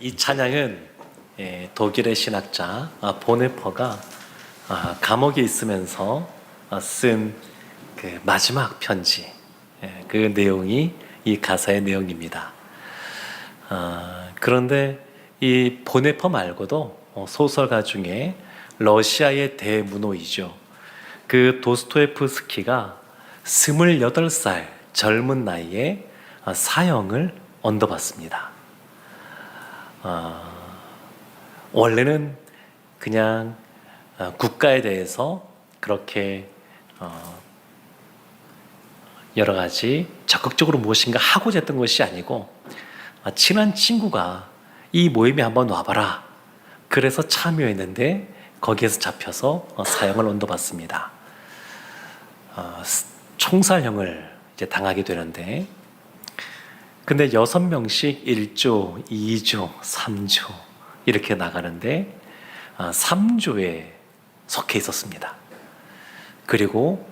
이 찬양은 독일의 신학자 보네퍼가 감옥에 있으면서 쓴 그 마지막 편지, 그 내용이 이 가사의 내용입니다. 그런데 이 보네퍼 말고도 소설가 중에 러시아의 대문호이죠. 그 도스토옙스키가 28살 젊은 나이에 사형을 언도받습니다. 원래는 그냥 국가에 대해서 그렇게 여러 가지 적극적으로 무엇인가 하고자 했던 것이 아니고 친한 친구가 이 모임에 한번 와봐라. 그래서 참여했는데 거기에서 잡혀서 사형을 언도받습니다. 총살형을 이제 당하게 되는데, 근데 6명씩 1조, 2조, 3조 이렇게 나가는데 3조에 속해 있었습니다. 그리고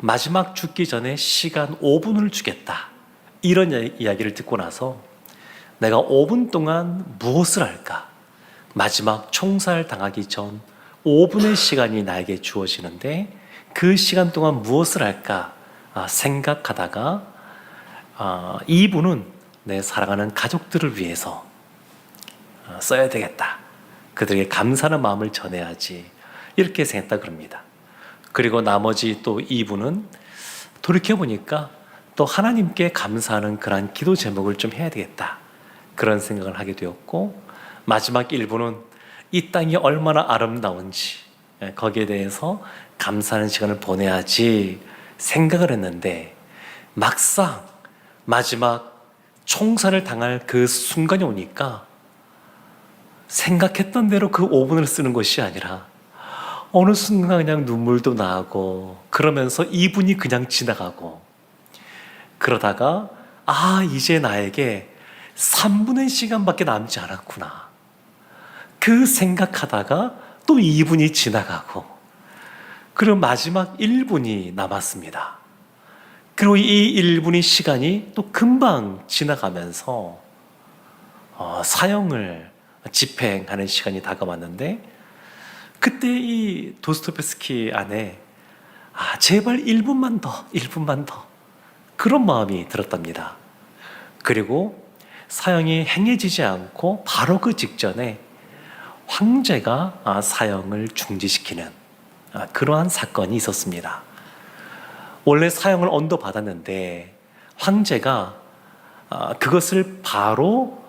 마지막 죽기 전에 시간 5분을 주겠다, 이런 이야기를 듣고 나서 내가 5분 동안 무엇을 할까? 마지막 총살 당하기 전 5분의 시간이 나에게 주어지는데 그 시간 동안 무엇을 할까 생각하다가 2분은 내 사랑하는 가족들을 위해서 써야 되겠다. 그들에게 감사하는 마음을 전해야지. 이렇게 생각했다 그럽니다. 그리고 나머지 또 2분은 돌이켜보니까 또 하나님께 감사하는 그런 기도 제목을 좀 해야 되겠다. 그런 생각을 하게 되었고, 마지막 1분은 이 땅이 얼마나 아름다운지 거기에 대해서 감사하는 시간을 보내야지 생각을 했는데, 막상 마지막 총살을 당할 그 순간이 오니까 생각했던 대로 그 5분을 쓰는 것이 아니라 어느 순간 그냥 눈물도 나고 그러면서 2분이 그냥 지나가고, 그러다가 이제 나에게 3분의 시간밖에 남지 않았구나. 그 생각하다가 또 2분이 지나가고, 그리고 마지막 1분이 남았습니다. 그리고 이 1분의 시간이 또 금방 지나가면서 사형을 집행하는 시간이 다가왔는데, 그때 이 도스토옙스키 안에 제발 1분만 더, 1분만 더, 그런 마음이 들었답니다. 그리고 사형이 행해지지 않고 바로 그 직전에 황제가 사형을 중지시키는 그러한 사건이 있었습니다. 원래 사형을 언도받았는데 황제가 그것을 바로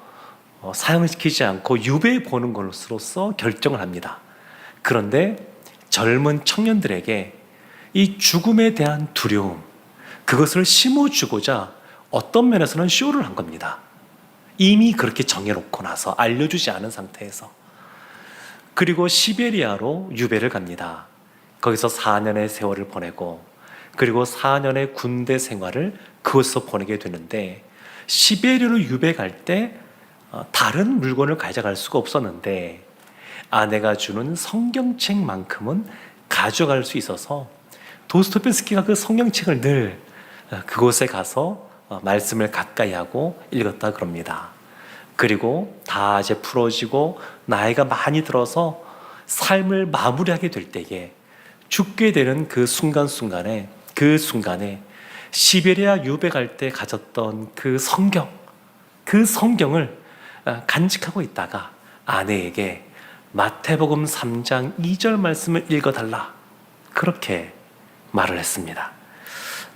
사형을 시키지 않고 유배해 보는 것으로서 결정을 합니다. 그런데 젊은 청년들에게 이 죽음에 대한 두려움, 그것을 심어주고자 어떤 면에서는 쇼를 한 겁니다. 이미 그렇게 정해놓고 나서 알려주지 않은 상태에서. 그리고 시베리아로 유배를 갑니다. 거기서 4년의 세월을 보내고, 그리고 4년의 군대 생활을 그곳에서 보내게 되는데, 시베리아로 유배 갈 때 다른 물건을 가져갈 수가 없었는데 아내가 주는 성경책만큼은 가져갈 수 있어서 도스토옙스키가 그 성경책을 늘 그곳에 가서 말씀을 가까이 하고 읽었다 그럽니다. 그리고 다 이제 풀어지고 나이가 많이 들어서 삶을 마무리하게 될 때에, 죽게 되는 그 순간에 시베리아 유배 갈 때 가졌던 그 성경을 간직하고 있다가 아내에게 마태복음 3장 2절 말씀을 읽어달라, 그렇게 말을 했습니다.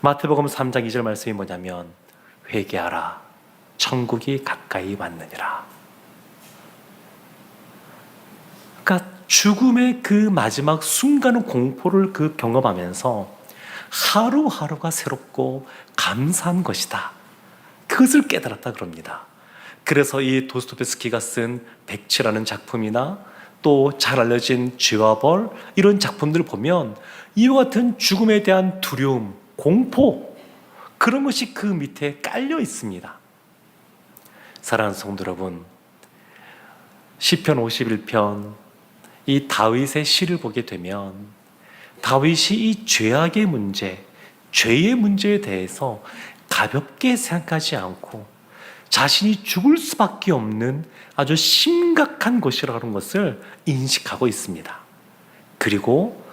마태복음 3장 2절 말씀이 뭐냐면, 회개하라, 천국이 가까이 왔느니라. 그러니까 죽음의 그 마지막 순간의 공포를 경험하면서 하루하루가 새롭고 감사한 것이다, 그것을 깨달았다 그럽니다. 그래서 이 도스토옙스키가 쓴 백치라는 작품이나 또 잘 알려진 죄와 벌, 이런 작품들을 보면 이와 같은 죽음에 대한 두려움, 공포, 그런 것이 그 밑에 깔려 있습니다. 사랑하는 성도 여러분, 시편 51편 이 다윗의 시를 보게 되면 다윗이 이 죄악의 문제, 죄의 문제에 대해서 가볍게 생각하지 않고 자신이 죽을 수밖에 없는 아주 심각한 것이라는 것을 인식하고 있습니다. 그리고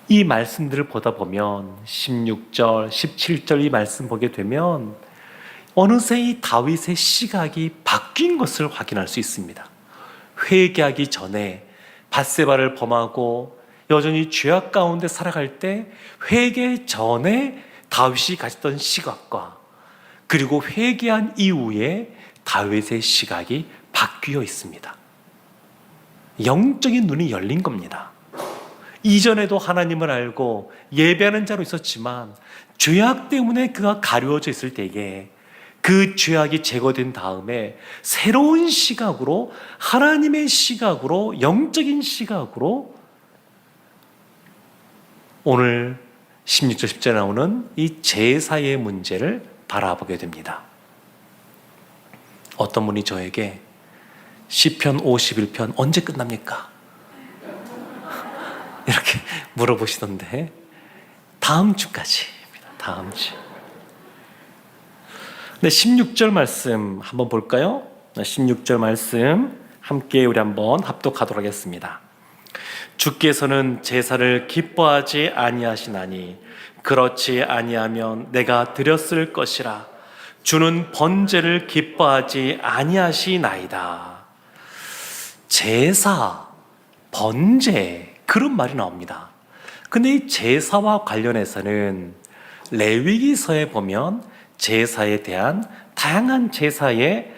이 말씀들을 보다 보면 16절, 17절 이 말씀 보게 되면 어느새 이 다윗의 시각이 바뀐 것을 확인할 수 있습니다. 회개하기 전에 밧세바를 범하고 여전히 죄악 가운데 살아갈 때 회개 전에 다윗이 가졌던 시각과 그리고 회개한 이후에 다윗의 시각이 바뀌어 있습니다. 영적인 눈이 열린 겁니다. 이전에도 하나님을 알고 예배하는 자로 있었지만 죄악 때문에 그가 가려워져 있을 때에 그 죄악이 제거된 다음에 새로운 시각으로, 하나님의 시각으로, 영적인 시각으로 오늘 16절 10절에 나오는 이 제사의 문제를 바라보게 됩니다. 어떤 분이 저에게 시편 51편 언제 끝납니까? 이렇게 물어보시던데 다음 주까지입니다. 다음 주. 네, 16절 말씀 한번 볼까요? 16절 말씀 함께 우리 한번 합독하도록 하겠습니다. 주께서는 제사를 기뻐하지 아니하시나니 그렇지 아니하면 내가 드렸을 것이라. 주는 번제를 기뻐하지 아니하시나이다. 제사, 번제 그런 말이 나옵니다. 근데 이 제사와 관련해서는 레위기서에 보면 제사에 대한 다양한 제사의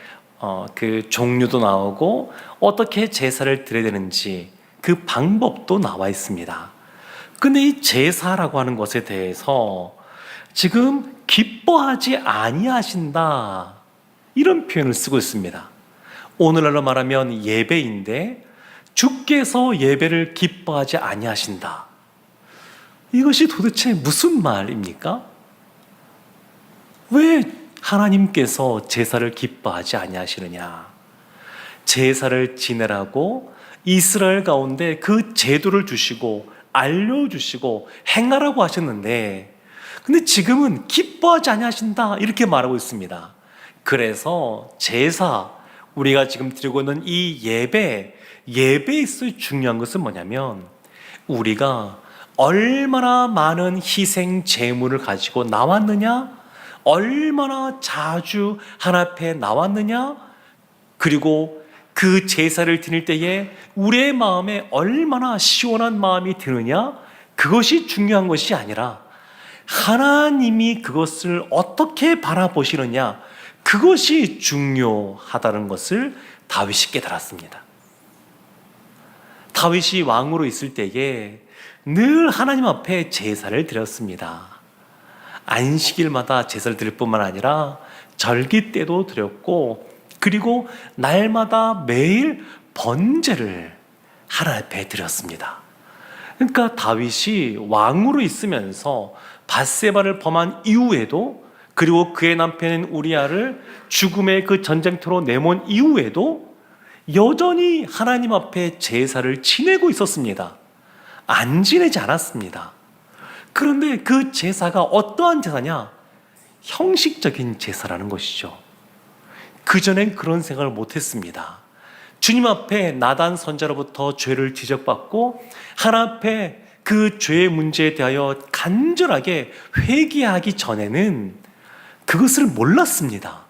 그 종류도 나오고 어떻게 제사를 드려야 되는지 그 방법도 나와 있습니다. 근데 이 제사라고 하는 것에 대해서 지금 기뻐하지 아니하신다 이런 표현을 쓰고 있습니다. 오늘날로 말하면 예배인데 주께서 예배를 기뻐하지 아니하신다. 이것이 도대체 무슨 말입니까? 왜 하나님께서 제사를 기뻐하지 아니하시느냐? 제사를 지내라고 이스라엘 가운데 그 제도를 주시고 알려주시고 행하라고 하셨는데 근데 지금은 기뻐하지 아니하신다 이렇게 말하고 있습니다. 그래서 제사, 우리가 지금 드리고 있는 이 예배에 있어 중요한 것은 뭐냐면 우리가 얼마나 많은 희생 제물을 가지고 나왔느냐, 얼마나 자주 하나님 앞에 나왔느냐, 그리고 그 제사를 드릴 때에 우리의 마음에 얼마나 시원한 마음이 드느냐, 그것이 중요한 것이 아니라 하나님이 그것을 어떻게 바라보시느냐, 그것이 중요하다는 것을 다윗이 깨달았습니다. 다윗이 왕으로 있을 때에 늘 하나님 앞에 제사를 드렸습니다. 안식일마다 제사를 드릴 뿐만 아니라 절기 때도 드렸고, 그리고 날마다 매일 번제를 하나님 앞에 드렸습니다. 그러니까 다윗이 왕으로 있으면서 밧세바를 범한 이후에도, 그리고 그의 남편인 우리아를 죽음의 그 전쟁터로 내몬 이후에도 여전히 하나님 앞에 제사를 지내고 있었습니다. 안 지내지 않았습니다. 그런데 그 제사가 어떠한 제사냐? 형식적인 제사라는 것이죠. 그전엔 그런 생각을 못했습니다. 주님 앞에 나단 선자로부터 죄를 지적받고 하나님 앞에 그 죄의 문제에 대하여 간절하게 회개하기 전에는 그것을 몰랐습니다.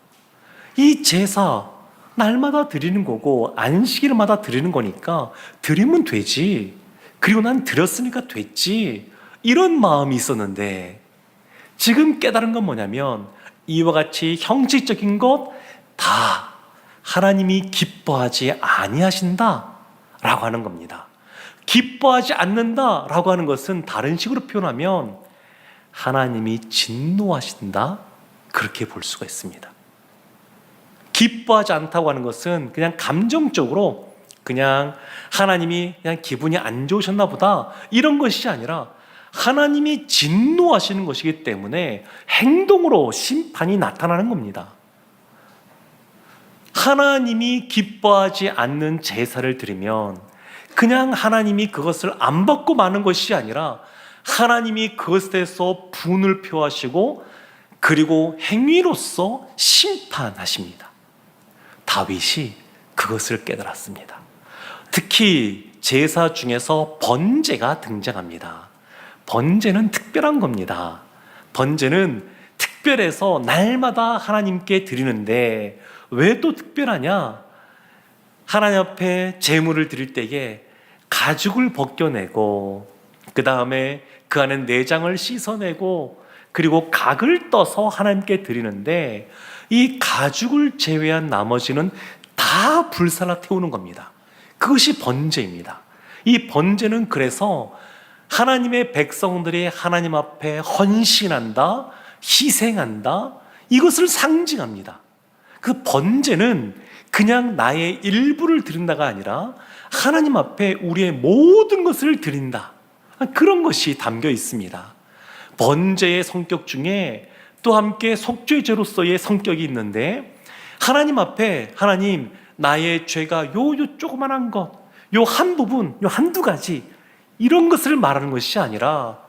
이 제사 날마다 드리는 거고 안식일마다 드리는 거니까 드리면 되지, 그리고 난 드렸으니까 됐지, 이런 마음이 있었는데 지금 깨달은 건 뭐냐면 이와 같이 형식적인 것 다 하나님이 기뻐하지 아니하신다 라고 하는 겁니다. 기뻐하지 않는다 라고 하는 것은 다른 식으로 표현하면 하나님이 진노하신다, 그렇게 볼 수가 있습니다. 기뻐하지 않다고 하는 것은 그냥 감정적으로 그냥 하나님이 그냥 기분이 안 좋으셨나 보다 이런 것이 아니라 하나님이 진노하시는 것이기 때문에 행동으로 심판이 나타나는 겁니다. 하나님이 기뻐하지 않는 제사를 드리면 그냥 하나님이 그것을 안 받고 마는 것이 아니라 하나님이 그것에 대해서 분을 표하시고 그리고 행위로서 심판하십니다. 다윗이 그것을 깨달았습니다. 특히 제사 중에서 번제가 등장합니다. 번제는 특별한 겁니다. 번제는 특별해서 날마다 하나님께 드리는데 왜 또 특별하냐? 하나님 앞에 제물을 드릴 때에 가죽을 벗겨내고 그 다음에 그 안에 내장을 씻어내고 그리고 각을 떠서 하나님께 드리는데 이 가죽을 제외한 나머지는 다 불살라 태우는 겁니다. 그것이 번제입니다. 이 번제는 그래서 하나님의 백성들이 하나님 앞에 헌신한다, 희생한다, 이것을 상징합니다. 그 번제는 그냥 나의 일부를 드린다가 아니라 하나님 앞에 우리의 모든 것을 드린다, 그런 것이 담겨 있습니다. 번제의 성격 중에 또 함께 속죄제로서의 성격이 있는데, 하나님 앞에 하나님 나의 죄가 요 조그만한 것, 요 한 부분, 요 한두 가지, 이런 것을 말하는 것이 아니라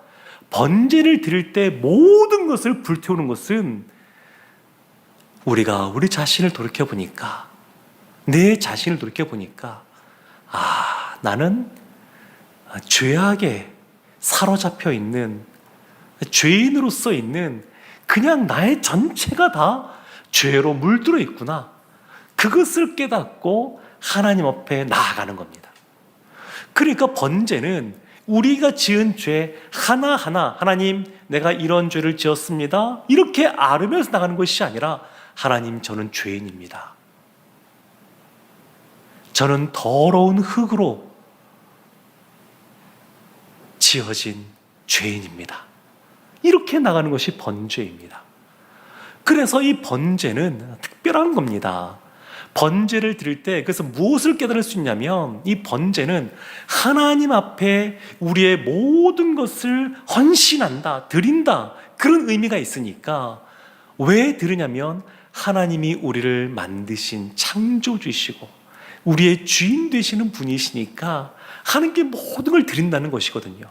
번제를 드릴 때 모든 것을 불태우는 것은 우리가 우리 자신을 돌이켜보니까, 내 자신을 돌이켜보니까 나는 죄악에 사로잡혀 있는 죄인으로서 있는 그냥 나의 전체가 다 죄로 물들어 있구나, 그것을 깨닫고 하나님 앞에 나아가는 겁니다. 그러니까 번제는 우리가 지은 죄 하나하나, 하나님 내가 이런 죄를 지었습니다, 이렇게 아뢰면서 나가는 것이 아니라, 하나님 저는 죄인입니다, 저는 더러운 흙으로 지어진 죄인입니다, 이렇게 나가는 것이 번제입니다. 그래서 이 번제는 특별한 겁니다. 번제를 드릴 때 그래서 무엇을 깨달을 수 있냐면, 이 번제는 하나님 앞에 우리의 모든 것을 헌신한다, 드린다, 그런 의미가 있으니까. 왜 드리냐면 하나님이 우리를 만드신 창조주이시고 우리의 주인 되시는 분이시니까 하나님께 모든 걸 드린다는 것이거든요.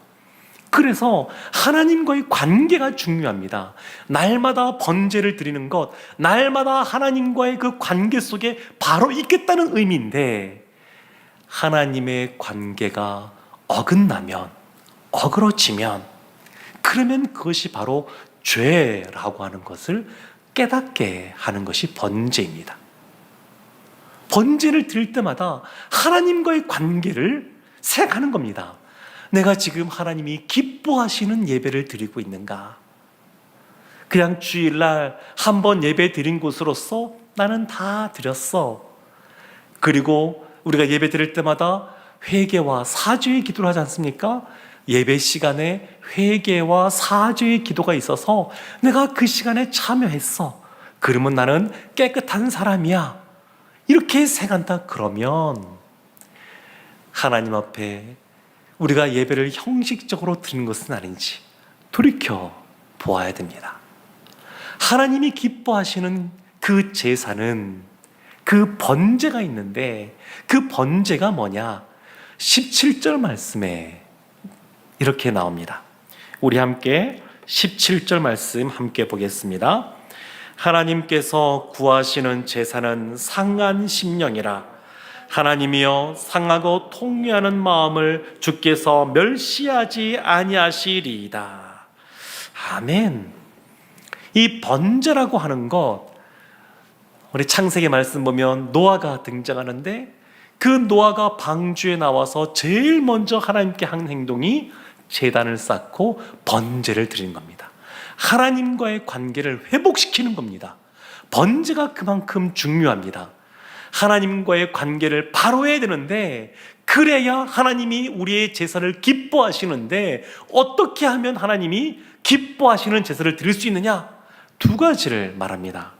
그래서 하나님과의 관계가 중요합니다. 날마다 번제를 드리는 것, 날마다 하나님과의 그 관계 속에 바로 있겠다는 의미인데, 하나님의 관계가 어긋나면, 어그러지면, 그러면 그것이 바로 죄라고 하는 것을 깨닫게 하는 것이 번제입니다. 번제를 드릴 때마다 하나님과의 관계를 생각하는 겁니다. 내가 지금 하나님이 기뻐하시는 예배를 드리고 있는가? 그냥 주일날 한번 예배 드린 곳으로서 나는 다 드렸어. 그리고 우리가 예배 드릴 때마다 회개와 사죄의 기도를 하지 않습니까? 예배 시간에 회개와 사죄의 기도가 있어서 내가 그 시간에 참여했어, 그러면 나는 깨끗한 사람이야, 이렇게 생각한다. 그러면 하나님 앞에 우리가 예배를 형식적으로 드리는 것은 아닌지 돌이켜 보아야 됩니다. 하나님이 기뻐하시는 그 제사는, 그 번제가 있는데, 그 번제가 뭐냐? 17절 말씀에 이렇게 나옵니다. 우리 함께 17절 말씀 함께 보겠습니다. 하나님께서 구하시는 제사는 상한 심령이라, 하나님이여 상하고 통회하는 마음을 주께서 멸시하지 아니하시리이다. 아멘. 이 번제라고 하는 것, 우리 창세기 말씀 보면 노아가 등장하는데, 그 노아가 방주에 나와서 제일 먼저 하나님께 한 행동이 제단을 쌓고 번제를 드리는 겁니다. 하나님과의 관계를 회복시키는 겁니다. 번제가 그만큼 중요합니다. 하나님과의 관계를 바로 해야 되는데, 그래야 하나님이 우리의 제사를 기뻐하시는데, 어떻게 하면 하나님이 기뻐하시는 제사를 드릴 수 있느냐? 두 가지를 말합니다.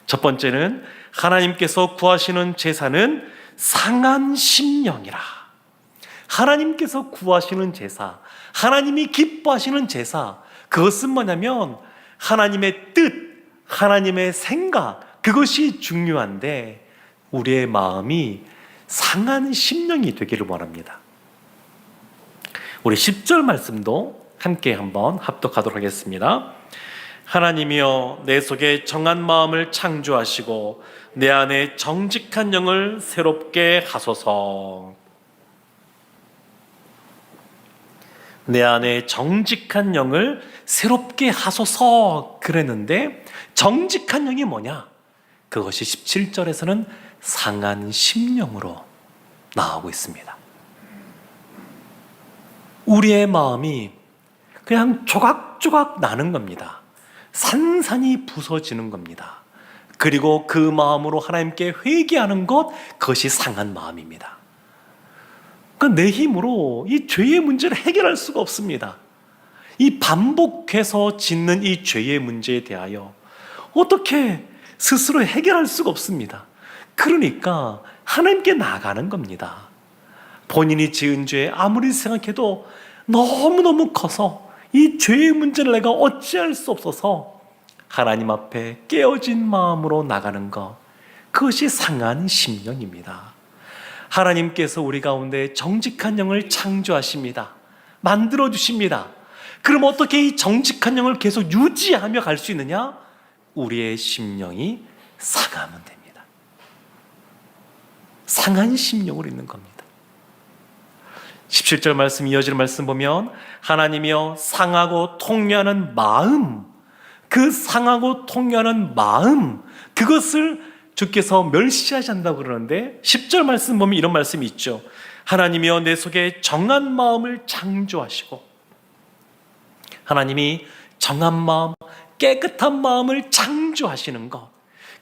첫 번째는 하나님께서 구하시는 제사는 상한 심령이라. 하나님께서 구하시는 제사, 하나님이 기뻐하시는 제사, 그것은 뭐냐면 하나님의 뜻, 하나님의 생각, 그것이 중요한데 우리의 마음이 상한 심령이 되기를 원합니다. 우리 10절 말씀도 함께 한번 합독하도록 하겠습니다. 하나님이여 내 속에 정한 마음을 창조하시고 내 안에 정직한 영을 새롭게 하소서. 내 안에 정직한 영을 새롭게 하소서 그랬는데 정직한 영이 뭐냐? 그것이 17절에서는 상한 심령으로 나오고 있습니다. 우리의 마음이 그냥 조각조각 나는 겁니다. 산산이 부서지는 겁니다. 그리고 그 마음으로 하나님께 회개하는 것, 그것이 상한 마음입니다. 그러니까 내 힘으로 이 죄의 문제를 해결할 수가 없습니다. 이 반복해서 짓는 이 죄의 문제에 대하여 어떻게 스스로 해결할 수가 없습니다. 그러니까 하나님께 나가는 겁니다. 본인이 지은 죄 아무리 생각해도 너무너무 커서 이 죄의 문제를 내가 어찌할 수 없어서 하나님 앞에 깨어진 마음으로 나가는 것, 그것이 상한 심령입니다. 하나님께서 우리 가운데 정직한 영을 창조하십니다. 만들어주십니다. 그럼 어떻게 이 정직한 영을 계속 유지하며 갈 수 있느냐? 우리의 심령이 상하면 됩니다. 상한 심령으로 있는 겁니다. 17절 말씀, 이어지는 말씀 보면 하나님이여 상하고 통려하는 마음, 그 상하고 통려하는 마음, 그것을 주께서 멸시하지 않는다고 그러는데 10절 말씀 보면 이런 말씀이 있죠. 하나님이여 내 속에 정한 마음을 창조하시고, 하나님이 정한 마음, 깨끗한 마음을 창조하시는 것,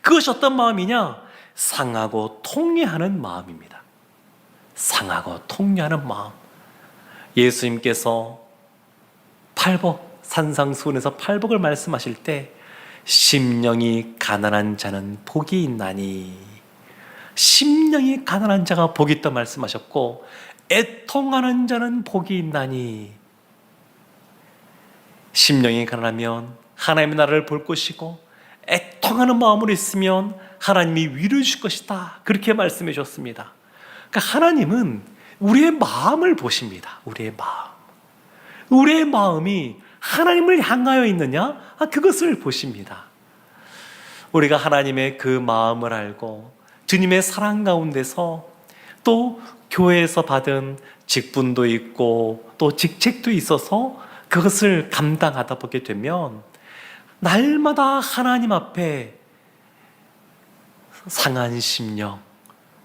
그것이 어떤 마음이냐? 상하고 통회하는 마음입니다. 상하고 통회하는 마음. 예수님께서 팔복, 산상수훈에서 팔복을 말씀하실 때 심령이 가난한 자는 복이 있나니, 심령이 가난한 자가 복이 있다 말씀하셨고, 애통하는 자는 복이 있나니, 심령이 가난하면 하나님의 나라를 볼 것이고 애통하는 마음으로 있으면 하나님이 위로해 줄 것이다, 그렇게 말씀해 주셨습니다. 그러니까 하나님은 우리의 마음을 보십니다. 우리의 마음, 우리의 마음이 하나님을 향하여 있느냐? 그것을 보십니다. 우리가 하나님의 그 마음을 알고 주님의 사랑 가운데서 또 교회에서 받은 직분도 있고 또 직책도 있어서 그것을 감당하다 보게 되면 날마다 하나님 앞에 상한 심령,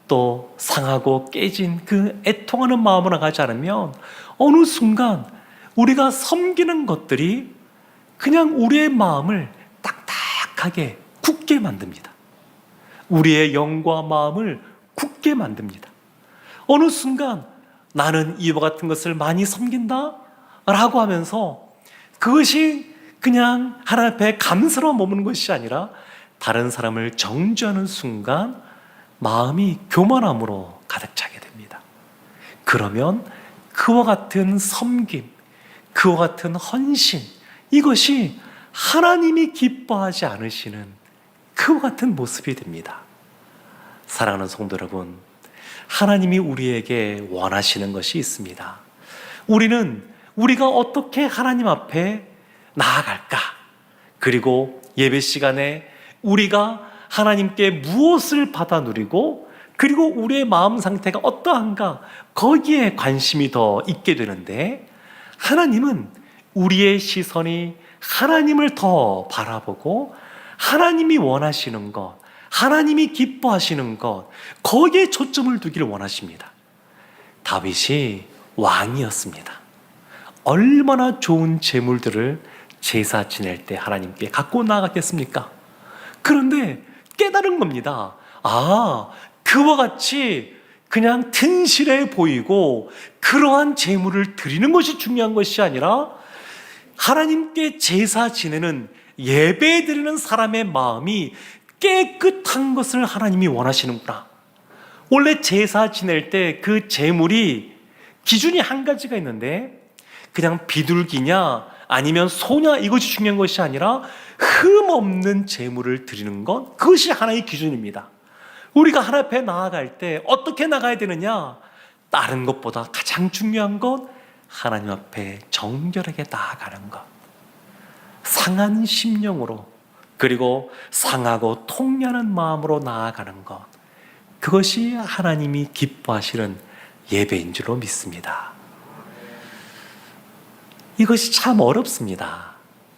또 상하고 깨진 그 애통하는 마음으로 가지 않으면 어느 순간 우리가 섬기는 것들이 그냥 우리의 마음을 딱딱하게 굳게 만듭니다. 우리의 영과 마음을 굳게 만듭니다. 어느 순간 나는 이와 같은 것을 많이 섬긴다 라고 하면서 그것이 그냥 하나님 앞에 감사로 머무는 것이 아니라 다른 사람을 정죄하는 순간 마음이 교만함으로 가득 차게 됩니다. 그러면 그와 같은 섬김, 그와 같은 헌신, 이것이 하나님이 기뻐하지 않으시는 그와 같은 모습이 됩니다. 사랑하는 성도 여러분, 하나님이 우리에게 원하시는 것이 있습니다. 우리가 어떻게 하나님 앞에 나아갈까? 그리고 예배 시간에 우리가 하나님께 무엇을 받아 누리고, 그리고 우리의 마음 상태가 어떠한가, 거기에 관심이 더 있게 되는데, 하나님은 우리의 시선이 하나님을 더 바라보고 하나님이 원하시는 것, 하나님이 기뻐하시는 것, 거기에 초점을 두기를 원하십니다. 다윗이 왕이었습니다. 얼마나 좋은 재물들을 제사 지낼 때 하나님께 갖고 나아갔겠습니까? 그런데 깨달은 겁니다. 그와 같이 그냥 튼실해 보이고 그러한 재물을 드리는 것이 중요한 것이 아니라 하나님께 제사 지내는, 예배 드리는 사람의 마음이 깨끗한 것을 하나님이 원하시는구나. 원래 제사 지낼 때 그 재물이 기준이 한 가지가 있는데, 그냥 비둘기냐 아니면 소냐 이것이 중요한 것이 아니라 흠 없는 재물을 드리는 것, 그것이 하나의 기준입니다. 우리가 하나님 앞에 나아갈 때 어떻게 나가야 되느냐? 다른 것보다 가장 중요한 건 하나님 앞에 정결하게 나아가는 것, 상한 심령으로, 그리고 상하고 통렬한 마음으로 나아가는 것, 그것이 하나님이 기뻐하시는 예배인 줄로 믿습니다. 이것이 참 어렵습니다.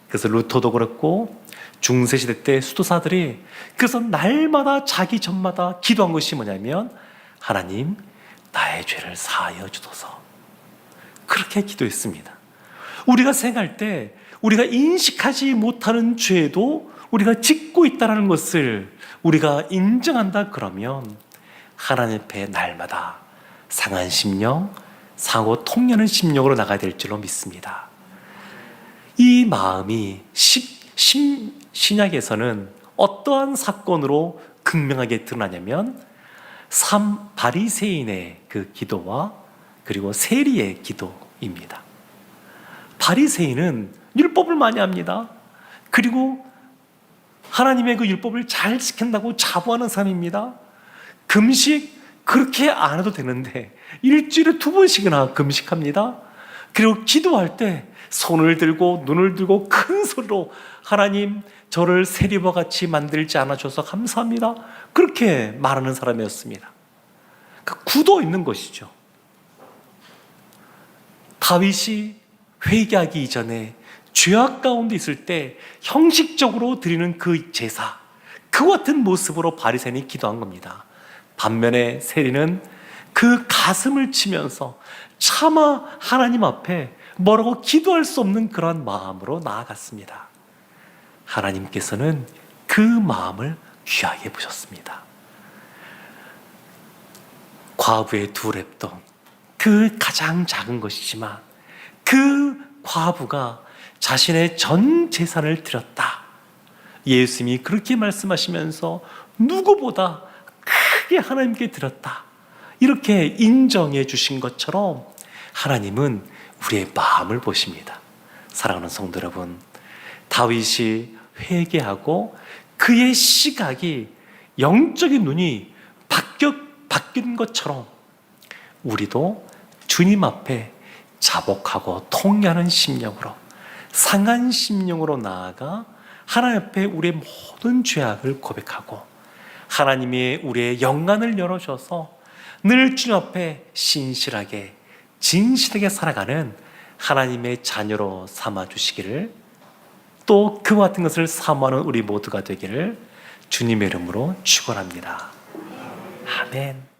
그래서 루터도 그렇고 중세시대 때 수도사들이 그래서 날마다 자기 전마다 기도한 것이 뭐냐면, 하나님 나의 죄를 사하여 주소서. 그렇게 기도했습니다. 우리가 생각할 때 우리가 인식하지 못하는 죄도 우리가 짓고 있다는 것을 우리가 인정한다 그러면 하나님 앞에 날마다 상한 심령, 상하고 통렬한 심령으로 나가야 될 줄로 믿습니다. 이 마음이 신약에서는 어떠한 사건으로 극명하게 드러나냐면 바리새인의 그 기도와 그리고 세리의 기도입니다. 바리새인은 율법을 많이 합니다. 그리고 하나님의 그 율법을 잘 지킨다고 자부하는 사람입니다. 금식 그렇게 안 해도 되는데 일주일에 2번씩이나 금식합니다. 그리고 기도할 때 손을 들고 눈을 들고 큰 소리로 하나님 저를 세리와 같이 만들지 않아줘서 감사합니다. 그렇게 말하는 사람이었습니다. 그 굳어 있는 것이죠. 다윗이 회개하기 이전에 죄악 가운데 있을 때 형식적으로 드리는 그 제사, 그와 같은 모습으로 바리새인이 기도한 겁니다. 반면에 세리는 그 가슴을 치면서 차마 하나님 앞에 뭐라고 기도할 수 없는 그런 마음으로 나아갔습니다. 하나님께서는 그 마음을 귀하게 보셨습니다. 과부의 2랩돈, 그 가장 작은 것이지만 그 과부가 자신의 전 재산을 드렸다. 예수님이 그렇게 말씀하시면서 누구보다 크게 하나님께 드렸다. 이렇게 인정해 주신 것처럼 하나님은 우리의 마음을 보십니다. 사랑하는 성도 여러분, 다윗이 회개하고 그의 시각이 영적인 눈이 바뀐 것처럼 우리도 주님 앞에 자복하고 통렬한 심령으로, 상한 심령으로 나아가 하나님 앞에 우리의 모든 죄악을 고백하고 하나님이 우리의 영안을 열어줘서 늘 주님 앞에 신실하게 진실하게 살아가는 하나님의 자녀로 삼아주시기를, 또 그와 같은 것을 사모하는 우리 모두가 되기를 주님의 이름으로 축원합니다. 아멘.